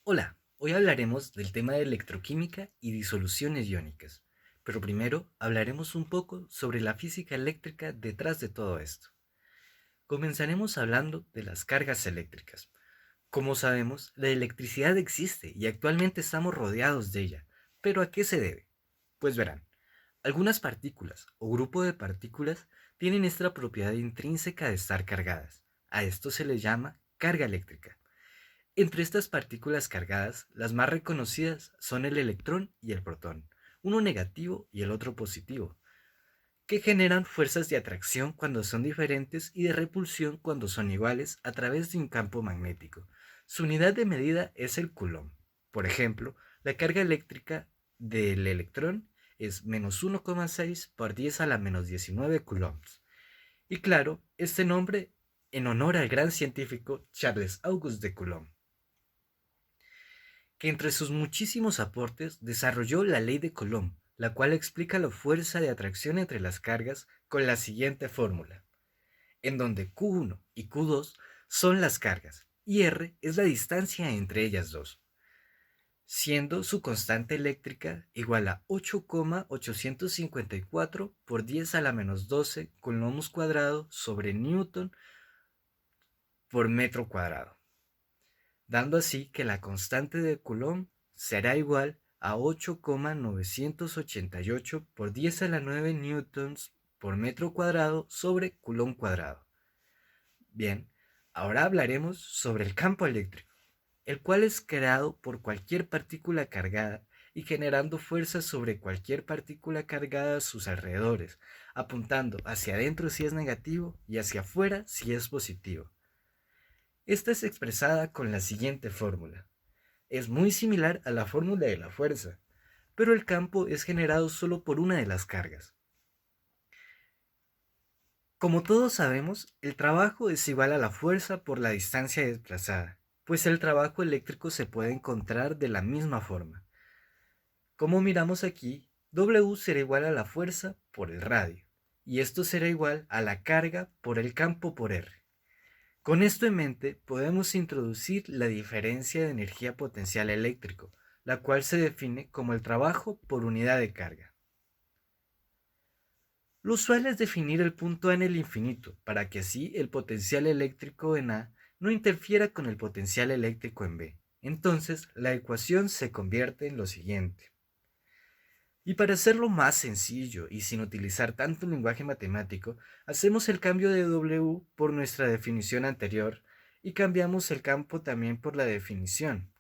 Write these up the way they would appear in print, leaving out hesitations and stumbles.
Hola, hoy hablaremos del tema de electroquímica y disoluciones iónicas, pero primero hablaremos un poco sobre la física eléctrica detrás de todo esto. Comenzaremos hablando de las cargas eléctricas. Como sabemos, la electricidad existe y actualmente estamos rodeados de ella, pero ¿a qué se debe? Pues verán, algunas partículas o grupo de partículas tienen esta propiedad intrínseca de estar cargadas. A esto se le llama carga eléctrica. Entre estas partículas cargadas, las más reconocidas son el electrón y el protón, uno negativo y el otro positivo, que generan fuerzas de atracción cuando son diferentes y de repulsión cuando son iguales a través de un campo magnético. Su unidad de medida es el coulomb. Por ejemplo, la carga eléctrica del electrón es menos 1,6 por 10 a la menos 19 coulombs. Y claro, este nombre en honor al gran científico Charles Auguste de Coulomb, que entre sus muchísimos aportes desarrolló la ley de Coulomb, la cual explica la fuerza de atracción entre las cargas con la siguiente fórmula, en donde Q1 y Q2 son las cargas y R es la distancia entre ellas dos, siendo su constante eléctrica igual a 8,854 por 10 a la menos 12 coulombs cuadrado sobre Newton por metro cuadrado, dando así que la constante de Coulomb será igual a 8,988 por 10 a la 9 newtons por metro cuadrado sobre Coulomb cuadrado. Bien, ahora hablaremos sobre el campo eléctrico, el cual es creado por cualquier partícula cargada y generando fuerza sobre cualquier partícula cargada a sus alrededores, apuntando hacia adentro si es negativo y hacia afuera si es positivo. Esta es expresada con la siguiente fórmula. Es muy similar a la fórmula de la fuerza, pero el campo es generado solo por una de las cargas. Como todos sabemos, el trabajo es igual a la fuerza por la distancia desplazada, pues el trabajo eléctrico se puede encontrar de la misma forma. Como miramos aquí, W será igual a la fuerza por el radio, y esto será igual a la carga por el campo por R. Con esto en mente, podemos introducir la diferencia de energía potencial eléctrico, la cual se define como el trabajo por unidad de carga. Lo usual es definir el punto A en el infinito, para que así el potencial eléctrico en A no interfiera con el potencial eléctrico en B. Entonces, la ecuación se convierte en lo siguiente. Y para hacerlo más sencillo y sin utilizar tanto lenguaje matemático, hacemos el cambio de W por nuestra definición anterior y cambiamos el campo también por la definición.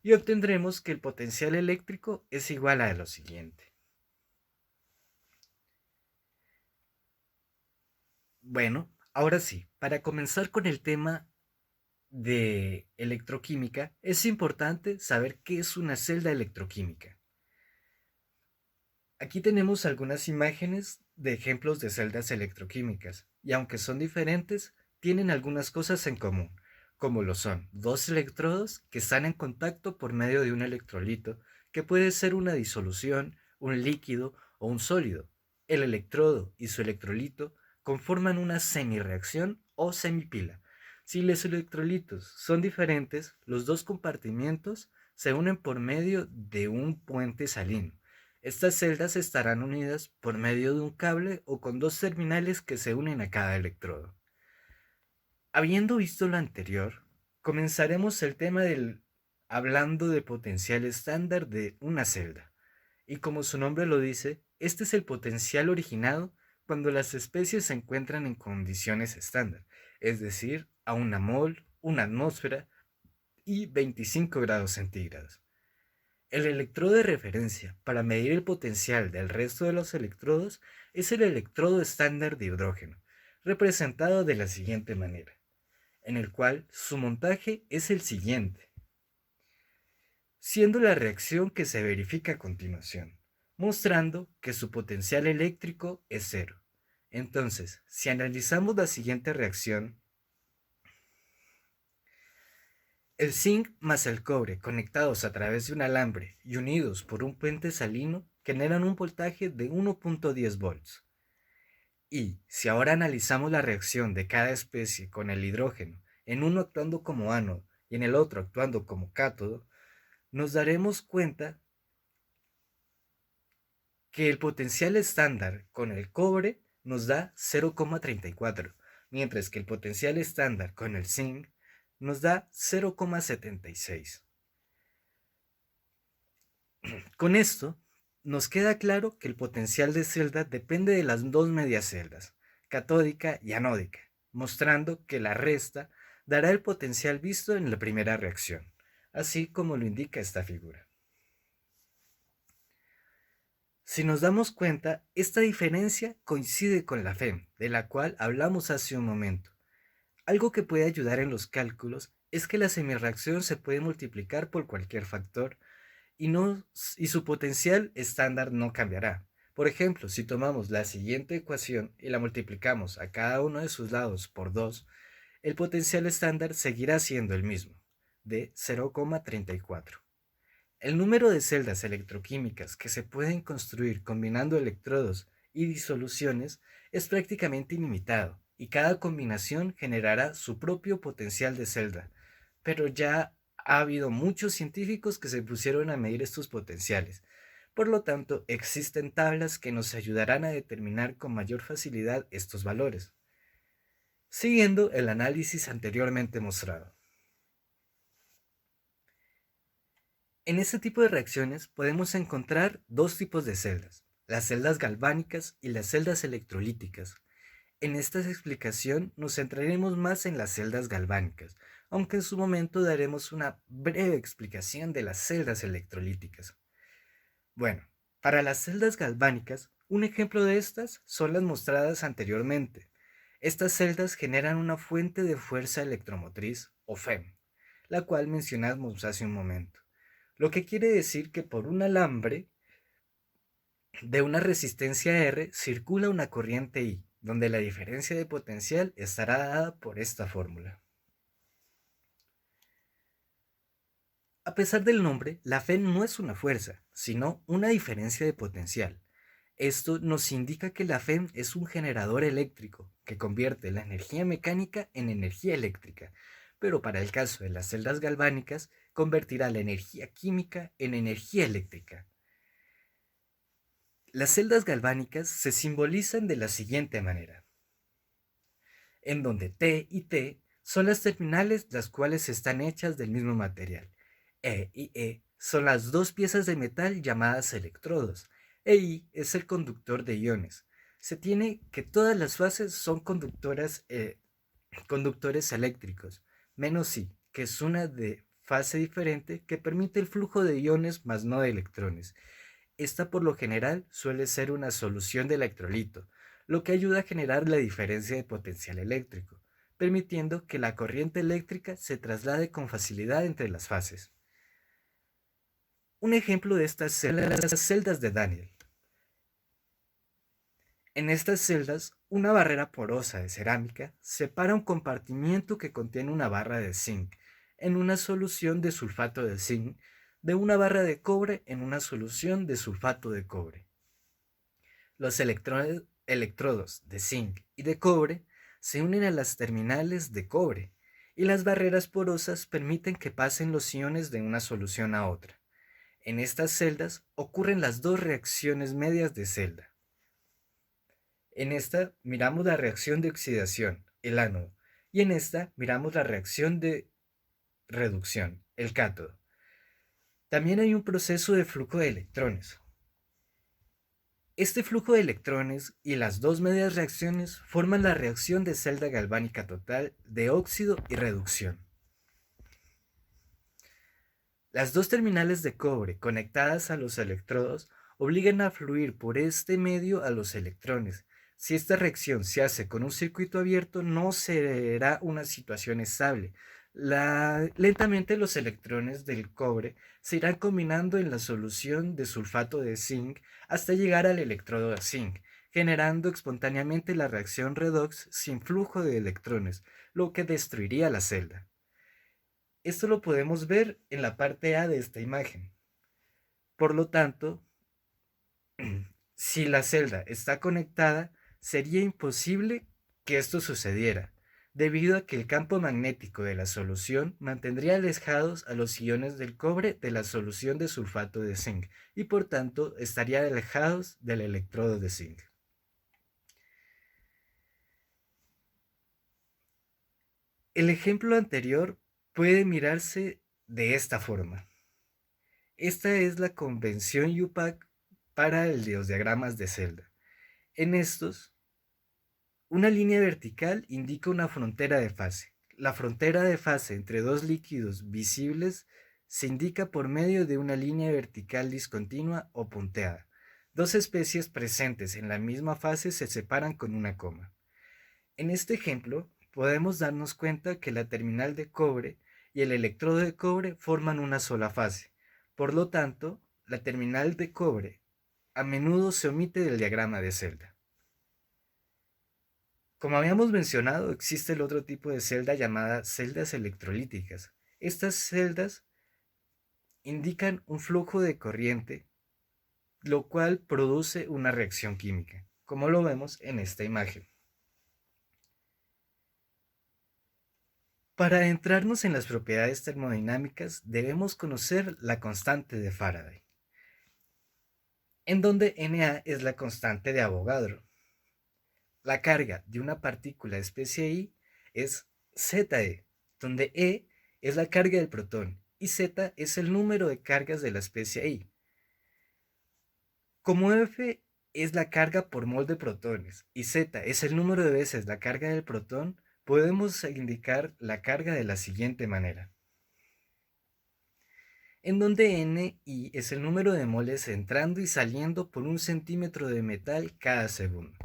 Y obtendremos que el potencial eléctrico es igual a lo siguiente. Bueno, ahora sí, para comenzar con el tema de electroquímica, es importante saber qué es una celda electroquímica. Aquí tenemos algunas imágenes de ejemplos de celdas electroquímicas, y aunque son diferentes, tienen algunas cosas en común, como lo son dos electrodos que están en contacto por medio de un electrolito, que puede ser una disolución, un líquido o un sólido. El electrodo y su electrolito conforman una semireacción o semipila. Si los electrolitos son diferentes, los dos compartimientos se unen por medio de un puente salino. Estas celdas estarán unidas por medio de un cable o con dos terminales que se unen a cada electrodo. Habiendo visto lo anterior, comenzaremos el tema del hablando de potencial estándar de una celda. Y como su nombre lo dice, este es el potencial originado cuando las especies se encuentran en condiciones estándar, es decir, a una mol, una atmósfera y 25 grados centígrados. El electrodo de referencia para medir el potencial del resto de los electrodos es el electrodo estándar de hidrógeno, representado de la siguiente manera, en el cual su montaje es el siguiente, siendo la reacción que se verifica a continuación, mostrando que su potencial eléctrico es cero. Entonces, si analizamos la siguiente reacción, el zinc más el cobre conectados a través de un alambre y unidos por un puente salino generan un voltaje de 1.10 volts. Y si ahora analizamos la reacción de cada especie con el hidrógeno, en uno actuando como ánodo y en el otro actuando como cátodo, nos daremos cuenta que el potencial estándar con el cobre nos da 0,34, mientras que el potencial estándar con el zinc nos da 0,76. Con esto, nos queda claro que el potencial de celda depende de las dos medias celdas, catódica y anódica, mostrando que la resta dará el potencial visto en la primera reacción, así como lo indica esta figura. Si nos damos cuenta, esta diferencia coincide con la FEM, de la cual hablamos hace un momento. Algo que puede ayudar en los cálculos es que la semirreacción se puede multiplicar por cualquier factor y, no, y su potencial estándar no cambiará. Por ejemplo, si tomamos la siguiente ecuación y la multiplicamos a cada uno de sus lados por 2, el potencial estándar seguirá siendo el mismo, de 0,34. El número de celdas electroquímicas que se pueden construir combinando electrodos y disoluciones es prácticamente ilimitado, y cada combinación generará su propio potencial de celda, pero ya ha habido muchos científicos que se pusieron a medir estos potenciales. Por lo tanto, existen tablas que nos ayudarán a determinar con mayor facilidad estos valores, siguiendo el análisis anteriormente mostrado. En este tipo de reacciones podemos encontrar dos tipos de celdas, las celdas galvánicas y las celdas electrolíticas. En esta explicación nos centraremos más en las celdas galvánicas, aunque en su momento daremos una breve explicación de las celdas electrolíticas. Bueno, para las celdas galvánicas, un ejemplo de estas son las mostradas anteriormente. Estas celdas generan una fuente de fuerza electromotriz, o FEM, la cual mencionamos hace un momento. Lo que quiere decir que por un alambre de una resistencia R circula una corriente I, donde la diferencia de potencial estará dada por esta fórmula. A pesar del nombre, la FEM no es una fuerza, sino una diferencia de potencial. Esto nos indica que la FEM es un generador eléctrico que convierte la energía mecánica en energía eléctrica, pero para el caso de las celdas galvánicas, convertirá la energía química en energía eléctrica. Las celdas galvánicas se simbolizan de la siguiente manera, en donde T y T son las terminales las cuales están hechas del mismo material. E y E son las dos piezas de metal llamadas electrodos, e I es el conductor de iones. Se tiene que todas las fases son conductores eléctricos, menos I, que es una de fase diferente que permite el flujo de iones más no de electrones. Esta por lo general suele ser una solución de electrolito, lo que ayuda a generar la diferencia de potencial eléctrico, permitiendo que la corriente eléctrica se traslade con facilidad entre las fases. Un ejemplo de estas celdas son las celdas de Daniell. En estas celdas, una barrera porosa de cerámica separa un compartimiento que contiene una barra de zinc en una solución de sulfato de zinc de una barra de cobre en una solución de sulfato de cobre. Los electrodos de zinc y de cobre se unen a las terminales de cobre y las barreras porosas permiten que pasen los iones de una solución a otra. En estas celdas ocurren las dos reacciones medias de celda. En esta miramos la reacción de oxidación, el ánodo, y en esta miramos la reacción de reducción, el cátodo. También hay un proceso de flujo de electrones. Este flujo de electrones y las dos medias reacciones forman la reacción de celda galvánica total de óxido y reducción. Las dos terminales de cobre conectadas a los electrodos obligan a fluir por este medio a los electrones. Si esta reacción se hace con un circuito abierto, no será una situación estable. Lentamente los electrones del cobre se irán combinando en la solución de sulfato de zinc hasta llegar al electrodo de zinc, generando espontáneamente la reacción redox sin flujo de electrones, lo que destruiría la celda. Esto lo podemos ver en la parte A de esta imagen. Por lo tanto, si la celda está conectada, sería imposible que esto sucediera. debido a que el campo magnético de la solución mantendría alejados a los iones del cobre de la solución de sulfato de zinc y por tanto estarían alejados del electrodo de zinc. El ejemplo anterior puede mirarse de esta forma. Esta es la convención UPAC para los diagramas de celda. En estos, una línea vertical indica una frontera de fase. La frontera de fase entre dos líquidos visibles se indica por medio de una línea vertical discontinua o punteada. Dos especies presentes en la misma fase se separan con una coma. En este ejemplo, podemos darnos cuenta que la terminal de cobre y el electrodo de cobre forman una sola fase. Por lo tanto, la terminal de cobre a menudo se omite del diagrama de celda. Como habíamos mencionado, existe el otro tipo de celda llamada celdas electrolíticas. Estas celdas indican un flujo de corriente, lo cual produce una reacción química, como lo vemos en esta imagen. Para adentrarnos en las propiedades termodinámicas, debemos conocer la constante de Faraday, en donde Na es la constante de Avogadro. La carga de una partícula de especie I es Ze, donde E es la carga del protón y Z es el número de cargas de la especie I. Como F es la carga por mol de protones y Z es el número de veces la carga del protón, podemos indicar la carga de la siguiente manera, en donde Ni es el número de moles entrando y saliendo por un centímetro de metal cada segundo.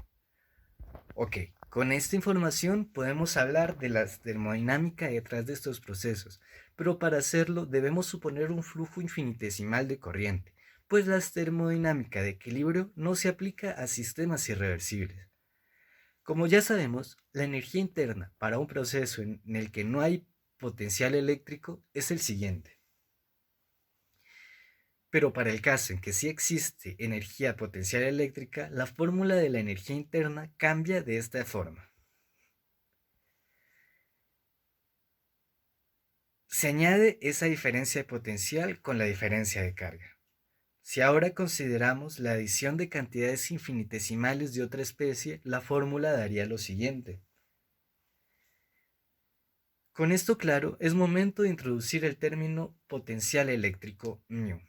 Ok, con esta información podemos hablar de la termodinámica detrás de estos procesos, pero para hacerlo debemos suponer un flujo infinitesimal de corriente, pues la termodinámica de equilibrio no se aplica a sistemas irreversibles. Como ya sabemos, la energía interna para un proceso en el que no hay potencial eléctrico es el siguiente. Pero para el caso en que sí existe energía potencial eléctrica, la fórmula de la energía interna cambia de esta forma. Se añade esa diferencia de potencial con la diferencia de carga. Si ahora consideramos la adición de cantidades infinitesimales de otra especie, la fórmula daría lo siguiente. Con esto claro, es momento de introducir el término potencial eléctrico μ.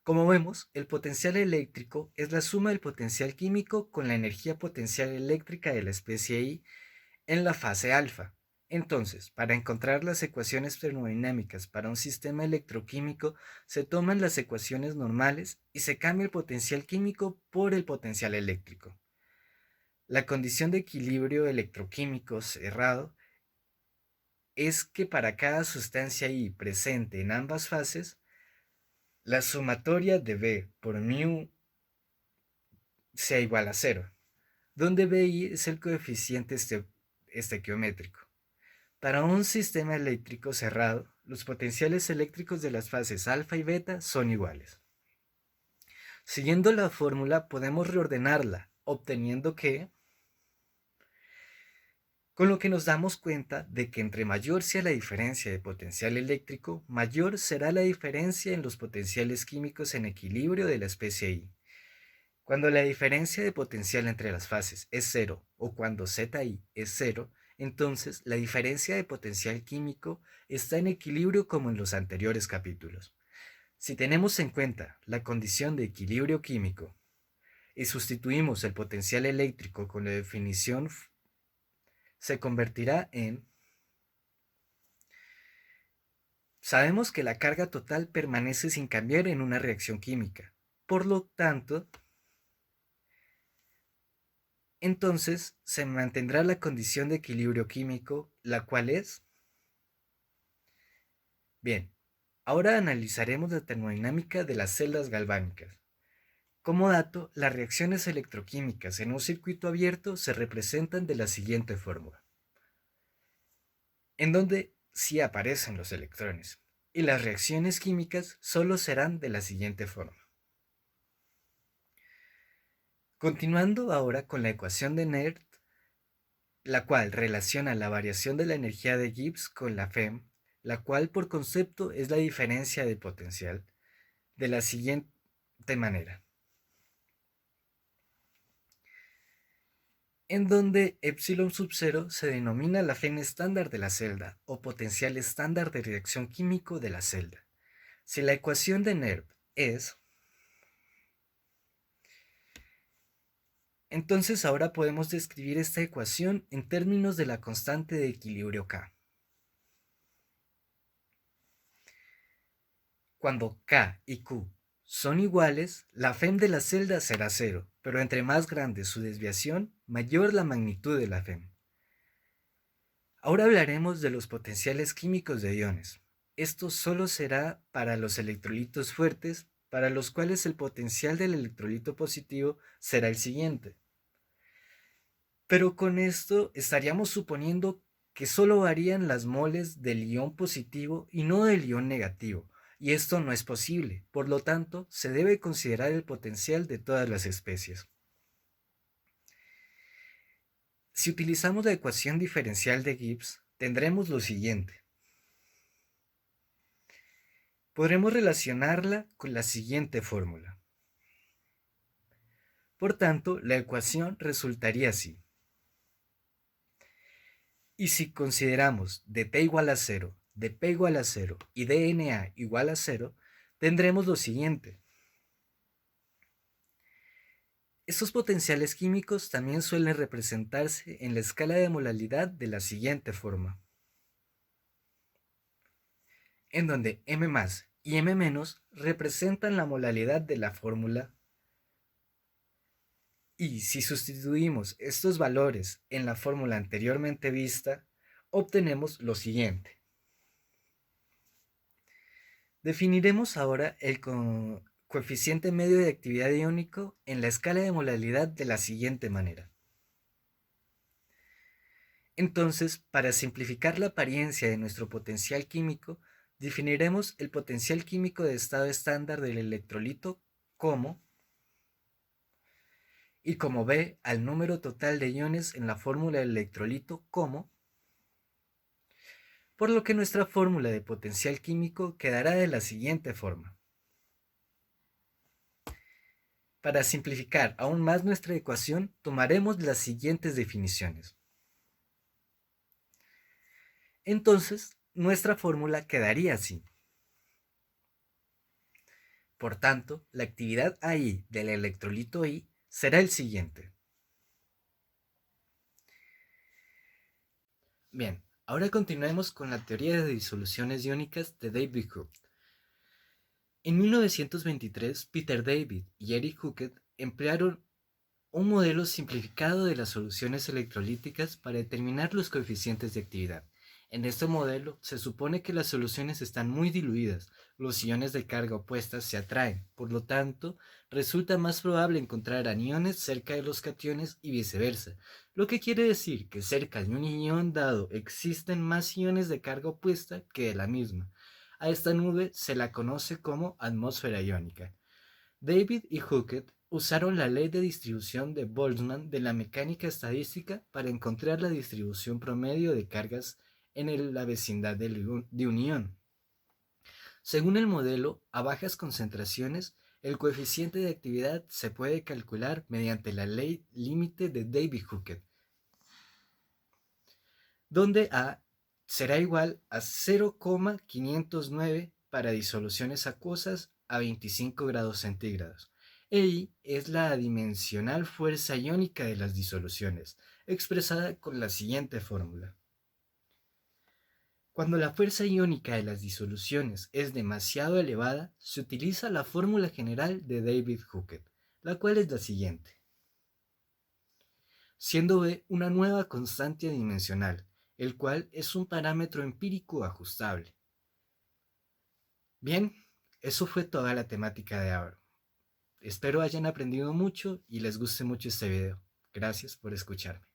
Como vemos, el potencial eléctrico es la suma del potencial químico con la energía potencial eléctrica de la especie I en la fase alfa. Entonces, para encontrar las ecuaciones termodinámicas para un sistema electroquímico, se toman las ecuaciones normales y se cambia el potencial químico por el potencial eléctrico. La condición de equilibrio electroquímico cerrado es que para cada sustancia I presente en ambas fases, la sumatoria de B por μ sea igual a 0, donde BI es el coeficiente estequiométrico. Para un sistema eléctrico cerrado, los potenciales eléctricos de las fases alfa y beta son iguales. Siguiendo la fórmula podemos reordenarla, obteniendo que, con lo que nos damos cuenta de que entre mayor sea la diferencia de potencial eléctrico, mayor será la diferencia en los potenciales químicos en equilibrio de la especie I. Cuando la diferencia de potencial entre las fases es 0 o cuando Zi es 0, entonces la diferencia de potencial químico está en equilibrio como en los anteriores capítulos. Si tenemos en cuenta la condición de equilibrio químico y sustituimos el potencial eléctrico con la definición, se convertirá en... Sabemos que la carga total permanece sin cambiar en una reacción química. Por lo tanto, entonces se mantendrá la condición de equilibrio químico, la cual es... Bien, ahora analizaremos la termodinámica de las celdas galvánicas. Como dato, las reacciones electroquímicas en un circuito abierto se representan de la siguiente fórmula, en donde sí aparecen los electrones, y las reacciones químicas solo serán de la siguiente forma. Continuando ahora con la ecuación de Nernst, la cual relaciona la variación de la energía de Gibbs con la FEM, la cual por concepto es la diferencia de potencial, de la siguiente manera, en donde epsilon sub 0 se denomina la FEM estándar de la celda o potencial estándar de reacción químico de la celda. Si la ecuación de NERV es, entonces ahora podemos describir esta ecuación en términos de la constante de equilibrio K. Cuando K y Q son iguales, la FEM de la celda será cero, pero entre más grande su desviación, mayor la magnitud de la FEM. Ahora hablaremos de los potenciales químicos de iones. Esto solo será para los electrolitos fuertes, para los cuales el potencial del electrolito positivo será el siguiente. Pero con esto estaríamos suponiendo que solo varían las moles del ion positivo y no del ion negativo, y esto no es posible, por lo tanto, se debe considerar el potencial de todas las especies. Si utilizamos la ecuación diferencial de Gibbs, tendremos lo siguiente. Podremos relacionarla con la siguiente fórmula. Por tanto, la ecuación resultaría así. Y si consideramos dt igual a 0, dp igual a 0 y dna igual a 0, tendremos lo siguiente. Estos potenciales químicos también suelen representarse en la escala de molalidad de la siguiente forma, en donde m más y m menos representan la molalidad de la fórmula. Y si sustituimos estos valores en la fórmula anteriormente vista, obtenemos lo siguiente. Definiremos ahora el coeficiente medio de actividad iónico en la escala de molalidad de la siguiente manera. Entonces, para simplificar la apariencia de nuestro potencial químico, definiremos el potencial químico de estado estándar del electrolito como, y como B al número total de iones en la fórmula del electrolito como, por lo que nuestra fórmula de potencial químico quedará de la siguiente forma. Para simplificar aún más nuestra ecuación, tomaremos las siguientes definiciones. Entonces, nuestra fórmula quedaría así. Por tanto, la actividad AI del electrolito I será el siguiente. Bien, ahora continuemos con la teoría de disoluciones iónicas de David Hooke. En 1923, Peter David y Eric Hooke emplearon un modelo simplificado de las soluciones electrolíticas para determinar los coeficientes de actividad. En este modelo se supone que las soluciones están muy diluidas, los iones de carga opuesta se atraen, por lo tanto, resulta más probable encontrar aniones cerca de los cationes y viceversa, lo que quiere decir que cerca de un ion dado existen más iones de carga opuesta que de la misma. A esta nube se la conoce como atmósfera iónica. David y Hooke usaron la ley de distribución de Boltzmann de la mecánica estadística para encontrar la distribución promedio de cargas en la vecindad de un ion. Según el modelo, a bajas concentraciones, el coeficiente de actividad se puede calcular mediante la ley límite de David Hooke, donde A será igual a 0,509 para disoluciones acuosas a 25 grados centígrados. I es la adimensional fuerza iónica de las disoluciones, expresada con la siguiente fórmula. Cuando la fuerza iónica de las disoluciones es demasiado elevada, se utiliza la fórmula general de David Hooke, la cual es la siguiente. Siendo B una nueva constante adimensional, el cual es un parámetro empírico ajustable. Bien, eso fue toda la temática de ahora. Espero hayan aprendido mucho y les guste mucho este video. Gracias por escucharme.